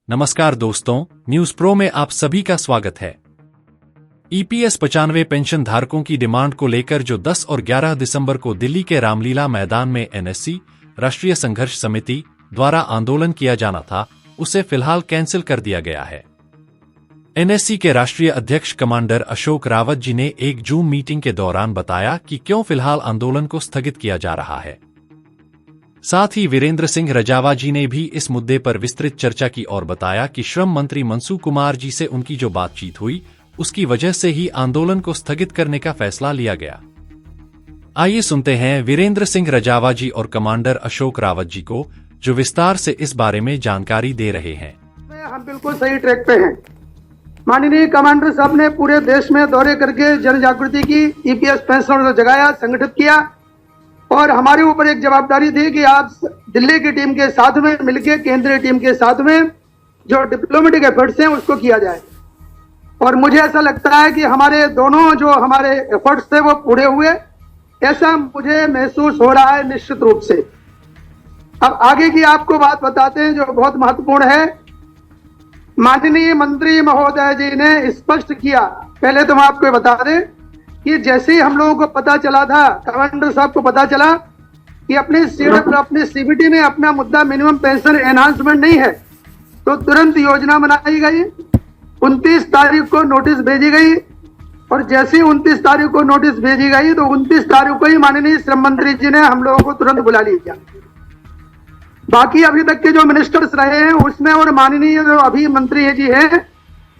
नमस्कार दोस्तों, news pro में आप सभी का स्वागत है। ईपीएस 95 पेंशन धारकों की डिमांड को लेकर जो 10 और 11 दिसंबर को दिल्ली के रामलीला मैदान में एनएससी राष्ट्रीय संघर्ष समिति द्वारा आंदोलन किया जाना था, उसे फिलहाल कैंसिल कर दिया गया है। एनएससी के राष्ट्रीय अध्यक्ष कमांडर अशोक रावत जी ने एक जूम मीटिंग के दौरान बताया कि क्यों फिलहाल आंदोलन को स्थगित किया जा रहा है। साथ ही वीरेंद्र सिंह रजावा जी ने भी इस मुद्दे पर विस्तृत चर्चा की और बताया कि श्रम मंत्री मनसुख कुमार जी से उनकी जो बातचीत हुई, उसकी वजह से ही आंदोलन को स्थगित करने का फैसला लिया गया। आइए सुनते हैं वीरेंद्र सिंह रजावा जी और कमांडर अशोक रावत जी को, जो विस्तार से इस बारे में जानकारी दे रहे हैं। हम बिल्कुल सही ट्रैक पे हैं। माननीय कमांडर साहब ने पूरे देश में दौरे करके जन जागृति की, ईपीएस पेंशन को जगाया, संगठित किया और हमारे ऊपर एक जवाबदारी थी कि आप दिल्ली की टीम के साथ में मिलकर केंद्रीय टीम के साथ में जो डिप्लोमेटिक एफर्ट्स हैं उसको किया जाए। और मुझे ऐसा लगता है कि हमारे दोनों जो हमारे एफर्ट्स थे वो पूरे हुए, ऐसा मुझे महसूस हो रहा है निश्चित रूप से। अब आगे की आपको बात बताते हैं जो बहुत महत्वपूर्ण है। माननीय मंत्री महोदय जी ने स्पष्ट किया, पहले तो हम आपको बता दें कि जैसे ही हम लोगों को पता चला था, कमांडर साहब को पता चला कि अपने सीबीटी में अपना मुद्दा मिनिमम पेंशन एनहांसमेंट नहीं है, तो तुरंत योजना बनाई गई। 29 तारीख को नोटिस भेजी गई और जैसे ही 29 तारीख को नोटिस भेजी गई तो 29 तारीख को ही माननीय श्रम मंत्री जी ने हम लोगों को तुरंत बुला लिया। बाकी अभी तक के जो मिनिस्टर्स रहे हैं उसमें और माननीय जो अभी मंत्री जी हैं,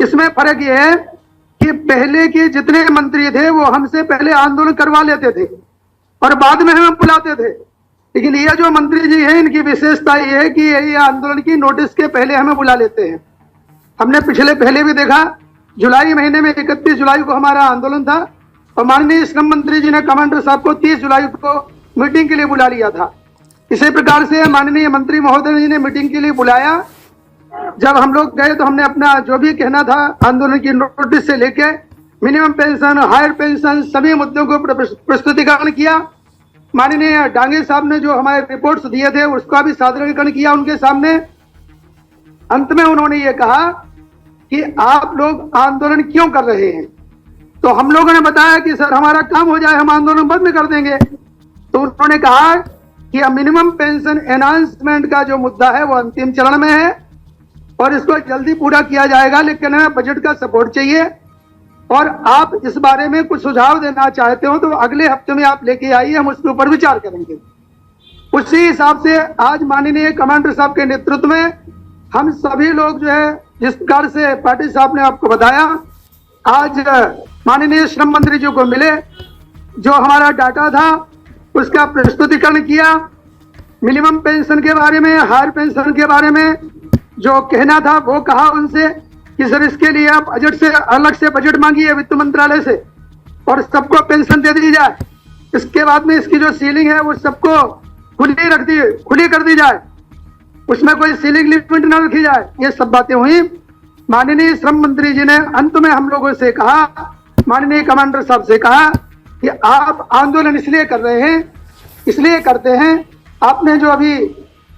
इसमें फर्क ये है कि पहले के जितने मंत्री थे वो हमसे पहले आंदोलन करवा लेते थे और बाद में हमें बुलाते थे, लेकिन ये जो मंत्री जी हैं इनकी विशेषता ये है कि ये आंदोलन की नोटिस के पहले हमें बुला लेते हैं। हमने पहले भी देखा, जुलाई महीने में 31 जुलाई को हमारा आंदोलन था और माननीय श्रम मंत्री जी ने कमांडर साहब को 30 जुलाई को मीटिंग के लिए बुला लिया था। इसी प्रकार से माननीय मंत्री महोदय जी ने मीटिंग के लिए बुलाया। जब हम लोग गए तो हमने अपना जो भी कहना था आंदोलन की नोटिस से लेके मिनिमम पेंशन, हायर पेंशन, सभी मुद्दों को प्रस्तुतिकरण किया। माननीय डांगे साहब ने जो हमारे रिपोर्ट्स दिए थे उसका भी सादरीकरण किया उनके सामने। अंत में उन्होंने ये कहा कि आप लोग आंदोलन क्यों कर रहे हैं, तो हम लोगों ने बताया कि सर हमारा काम हो जाए, हम आंदोलन बंद कर देंगे। तो उन्होंने कहा कि मिनिमम पेंशन एनहांसमेंट का जो मुद्दा है वो अंतिम चरण में है और इसको जल्दी पूरा किया जाएगा, लेकिन हमें बजट का सपोर्ट चाहिए और आप इस बारे में कुछ सुझाव देना चाहते हो तो अगले हफ्ते में आप लेके आइए, हम उसके ऊपर विचार करेंगे। उसी हिसाब से आज माननीय कमांडर साहब के नेतृत्व में हम सभी लोग जो है, जिस प्रकार से पाटिल साहब ने आपको बताया, आज माननीय श्रम मंत्री जी को मिले, जो हमारा डाटा था उसका प्रस्तुतिकरण किया, मिनिमम पेंशन के बारे में, हायर पेंशन के बारे में जो कहना था वो कहा उनसे कि सर इसके लिए आप बजट से अलग से बजट मांगिए वित्त मंत्रालय से और सबको पेंशन दे दी जाए। इसके बाद में इसकी जो सीलिंग है वो सबको खुली कर दी जाए, उसमें कोई सीलिंग लिमिट न रखी जाए। ये सब बातें हुई। माननीय श्रम मंत्री जी ने अंत में हम लोगों से कहा, माननीय कमांडर साहब से कहा कि आप आंदोलन इसलिए कर रहे हैं, इसलिए करते हैं, आपने जो अभी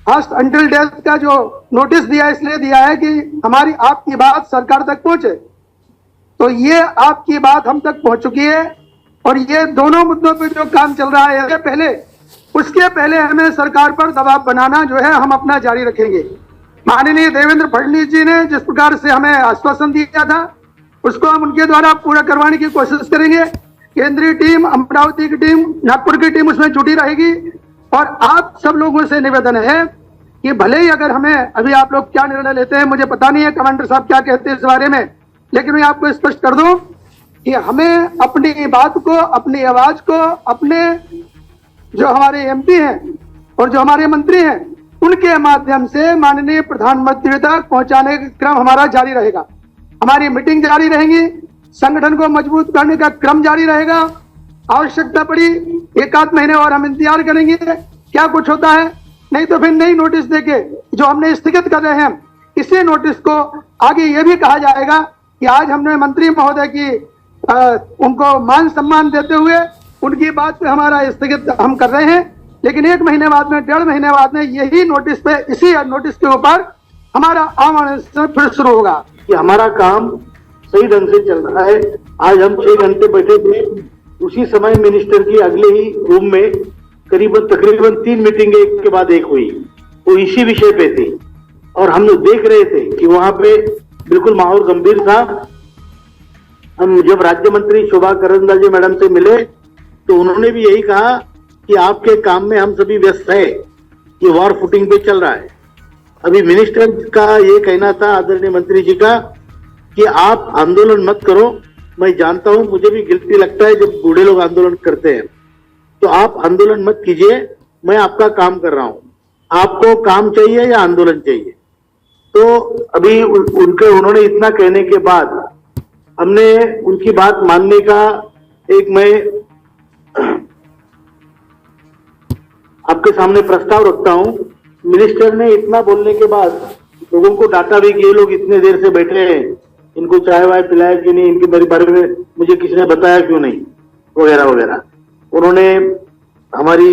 फर्स्ट अंटिल डेथ का जो नोटिस दिया इसलिए दिया है कि हमारी आपकी बात सरकार तक पहुंचे। तो ये आपकी बात हम तक पहुंच चुकी है और ये दोनों मुद्दों पे जो काम चल रहा है उसके पहले हमें सरकार पर दबाव बनाना जो है हम अपना जारी रखेंगे। माननीय देवेंद्र फडणवीस जी ने जिस प्रकार से हमें आश्वासन दिया था उसको हम उनके द्वारा पूरा करवाने की कोशिश करेंगे। केंद्रीय टीम, अमरावती की टीम, नागपुर की टीम उसमें जुटी रहेगी और आप सब लोगों से निवेदन है कि भले ही अगर हमें अभी आप लोग क्या निर्णय लेते हैं मुझे पता नहीं है, कमांडर साहब क्या कहते हैं इस बारे में, लेकिन मैं आपको स्पष्ट कर दूं कि हमें अपनी बात को, अपनी आवाज को, अपने जो हमारे एमपी हैं और जो हमारे मंत्री हैं उनके माध्यम से माननीय प्रधानमंत्री तक पहुंचाने का क्रम हमारा जारी रहेगा। हमारी मीटिंग जारी रहेंगी, संगठन को मजबूत करने का क्रम जारी रहेगा। आवश्यकता पड़ी 1-8 महीने और हम इंतजार करेंगे क्या कुछ होता है, नहीं तो फिर नई नोटिस देके जो हमने स्थगित कर रहे हैं इसी नोटिस को आगे ये भी कहा जाएगा कि आज हमने मंत्री महोदय की उनको मान सम्मान देते हुए उनकी बात पे हमारा स्थगित हम कर रहे हैं, लेकिन 1 महीने बाद में, 1.5 महीने बाद में यही नोटिस पे, इसी नोटिस के ऊपर हमारा आह्वान फिर शुरू होगा कि हमारा काम सही ढंग से चल रहा है। आज हम 6 घंटे बैठे थे, उसी समय मिनिस्टर की अगले ही रूम में तकरीबन 3 मीटिंगें एक के बाद एक हुई, वो इसी विषय पे थी। और हम लोग देख रहे थे कि वहां पे बिल्कुल माहौल गंभीर था। हम जब राज्य मंत्री शोभा करंदलाजे मैडम से मिले तो उन्होंने भी यही कहा कि आपके काम में हम सभी व्यस्त है, ये वॉर फुटिंग पे चल रहा है। अभी मिनिस्टर का ये कहना था आदरणीय मंत्री जी का कि आप आंदोलन मत करो। मैं जानता हूं, मुझे भी गिल्टी लगता है जब बूढ़े लोग आंदोलन करते हैं, तो आप आंदोलन मत कीजिए, मैं आपका काम कर रहा हूं। आपको काम चाहिए या आंदोलन चाहिए? तो अभी उन्होंने इतना कहने के बाद हमने उनकी बात मानने का मैं आपके सामने प्रस्ताव रखता हूं। मिनिस्टर ने इतना बोलने के बाद लोगों को डांटा भी कि ये लोग इतने देर से बैठे हैं, इनको चाय वाय पिलाया क्यों नहीं, इनके मेरे बारे में मुझे किसी ने बताया क्यों नहीं, वगैरह वगैरह। उन्होंने हमारी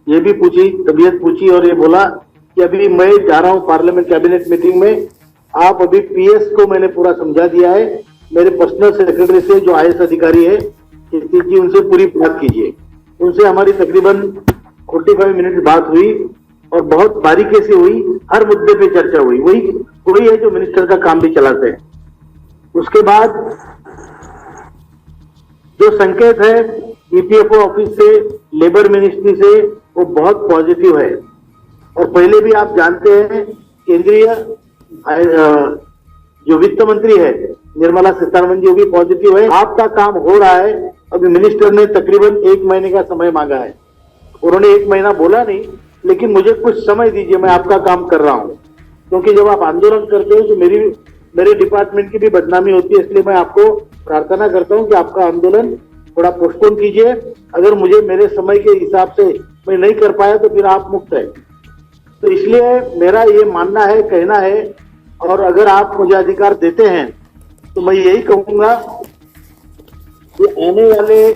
ये भी पूछी, तबीयत पूछी और ये बोला कि अभी मैं जा रहा हूं पार्लियामेंट कैबिनेट मीटिंग में, आप अभी पीएस को मैंने पूरा समझा दिया है, मेरे पर्सनल सेक्रेटरी से जो आईएएस अधिकारी है जी, उनसे पूरी बात कीजिए। उनसे हमारी तकरीबन 45 मिनट बात हुई और बहुत बारीकी से हुई, हर मुद्दे पे चर्चा हुई। वही है जो मिनिस्टर का काम भी चलाते हैं। उसके बाद जो संकेत है ईपीएफओ ऑफिस से, लेबर मिनिस्ट्री से, वो बहुत पॉजिटिव है। और पहले भी आप जानते हैं केंद्रीय जो वित्त मंत्री है निर्मला सीतारमण जी, वो भी पॉजिटिव है। आपका काम हो रहा है। अभी मिनिस्टर ने तकरीबन 1 महीने का समय मांगा है। उन्होंने 1 महीना बोला नहीं, लेकिन मुझे कुछ समय दीजिए, मैं आपका काम कर रहा हूं। क्योंकि जब आप आंदोलन करते हो तो मेरे डिपार्टमेंट की भी बदनामी होती है, इसलिए मैं आपको प्रार्थना करता हूं कि आपका आंदोलन थोड़ा पोस्टपोन कीजिए। अगर मुझे मेरे समय के हिसाब से मैं नहीं कर पाया तो फिर आप मुक्त है। तो इसलिए मेरा ये मानना है, कहना है, और अगर आप मुझे अधिकार देते हैं तो मैं यही कहूंगा कि आने वाले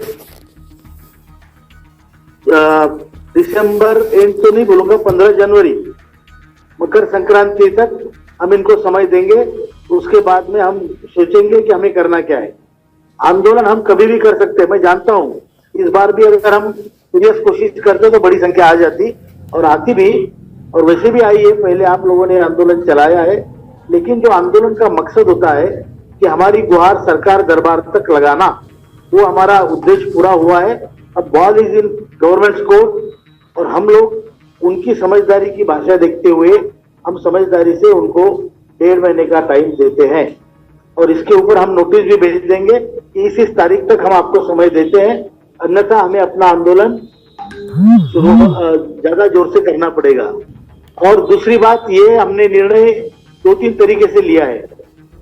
दिसंबर एंड तो नहीं बोलूंगा, 15 जनवरी मकर संक्रांति तक हम इनको समय देंगे। उसके बाद में हम सोचेंगे कि हमें करना क्या है। आंदोलन हम कभी भी कर सकते हैं, मैं जानता हूं। इस बार भी अगर हम सीरियस कोशिश करते तो बड़ी संख्या आ जाती और आती भी, और वैसे भी आई है। पहले आप लोगों ने आंदोलन चलाया है, लेकिन जो आंदोलन का मकसद होता है कि हमारी गुहार सरकार दरबार तक लगाना, वो हमारा उद्देश्य पूरा हुआ है। अब ball is in government court और हम लोग उनकी समझदारी की भाषा देखते हुए हम समझदारी से उनको 1.5 महीने का टाइम देते हैं। और इसके ऊपर हम नोटिस भी भेज देंगे कि इस तारीख तक हम आपको समय देते हैं, अन्यथा हमें अपना आंदोलन ज्यादा जोर से करना पड़ेगा। और दूसरी बात, ये हमने निर्णय 2-3 तरीके से लिया है।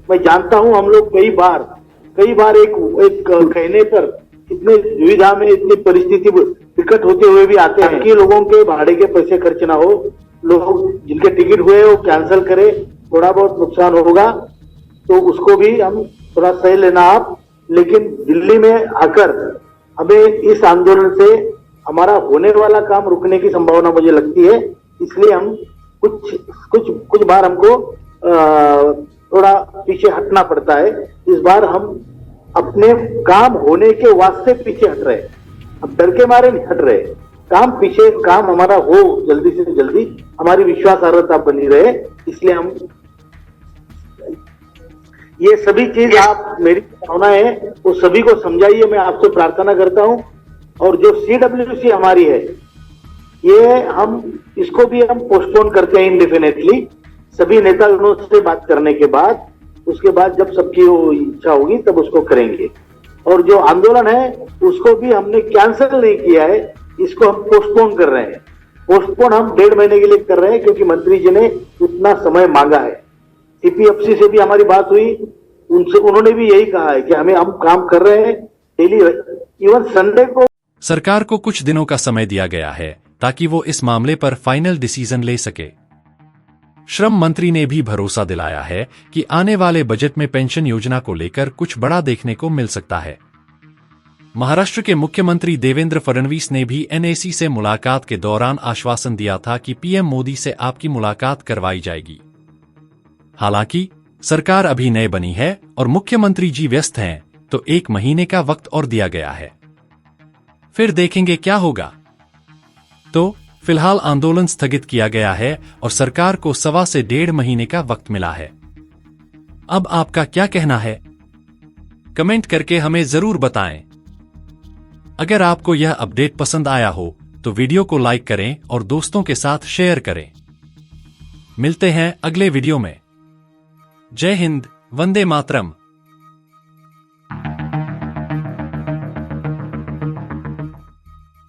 मैं जानता हूं हम लोग कई बार एक कहने पर इतने दुविधा में, इतनी परिस्थिति विकट होते हुए भी आते हैं कि लोगों के भाड़े के पैसे खर्च ना हो, लोग जिनके टिकट हुए वो कैंसिल करे, थोड़ा बहुत नुकसान होगा तो उसको भी हम थोड़ा सही लेना आप। लेकिन दिल्ली में आकर हमें इस आंदोलन से हमारा होने वाला काम रुकने की संभावना मुझे लगती है, इसलिए हम कुछ बार हमको थोड़ा पीछे हटना पड़ता है। इस बार हम अपने काम होने के वास्ते पीछे हट रहे हैं, अब डर के मारे नहीं हट रहे। काम हमारा हो जल्दी से जल्दी, हमारी विश्वासार्हता बनी रहे, इसलिए हम ये सभी चीज आप मेरी भावना है वो सभी को समझाइए, मैं आपसे प्रार्थना करता हूं। और जो CWC हमारी है, ये हम इसको भी हम पोस्टपोन करते हैं इंडेफिनेटली, सभी नेताओं से बात करने के बाद। उसके बाद जब सबकी वो इच्छा होगी तब उसको करेंगे। और जो आंदोलन है उसको भी हमने कैंसिल नहीं किया है, इसको हम पोस्टपोन कर रहे हैं। पोस्टपोन हम 1.5 महीने के लिए कर रहे हैं क्योंकि मंत्री जी ने उतना समय मांगा है। CPFC से भी हमारी बात हुई, उन्होंने भी यही कहा है कि हम काम कर रहे हैं डेली, इवन संडे को। सरकार को कुछ दिनों का समय दिया गया है ताकि वो इस मामले पर फाइनल डिसीजन ले सके। श्रम मंत्री ने भी भरोसा दिलाया है कि आने वाले बजट में पेंशन योजना को लेकर कुछ बड़ा देखने को मिल सकता है। महाराष्ट्र के मुख्यमंत्री देवेंद्र फडणवीस ने भी NAC से मुलाकात के दौरान आश्वासन दिया था कि PM मोदी से आपकी मुलाकात करवाई जाएगी। हालांकि सरकार अभी नए बनी है और मुख्यमंत्री जी व्यस्त हैं, तो 1 महीने का वक्त और दिया गया है। फिर देखेंगे क्या होगा। तो फिलहाल आंदोलन स्थगित किया गया है और सरकार को 1.25 से 1.5 महीने का वक्त मिला है। अब आपका क्या कहना है? कमेंट करके हमें जरूर बताएं। अगर आपको यह अपडेट पसंद आया हो तो वीडियो को लाइक करें और दोस्तों के साथ शेयर करें। मिलते हैं अगले वीडियो में। जय हिंद, वंदे मातरम।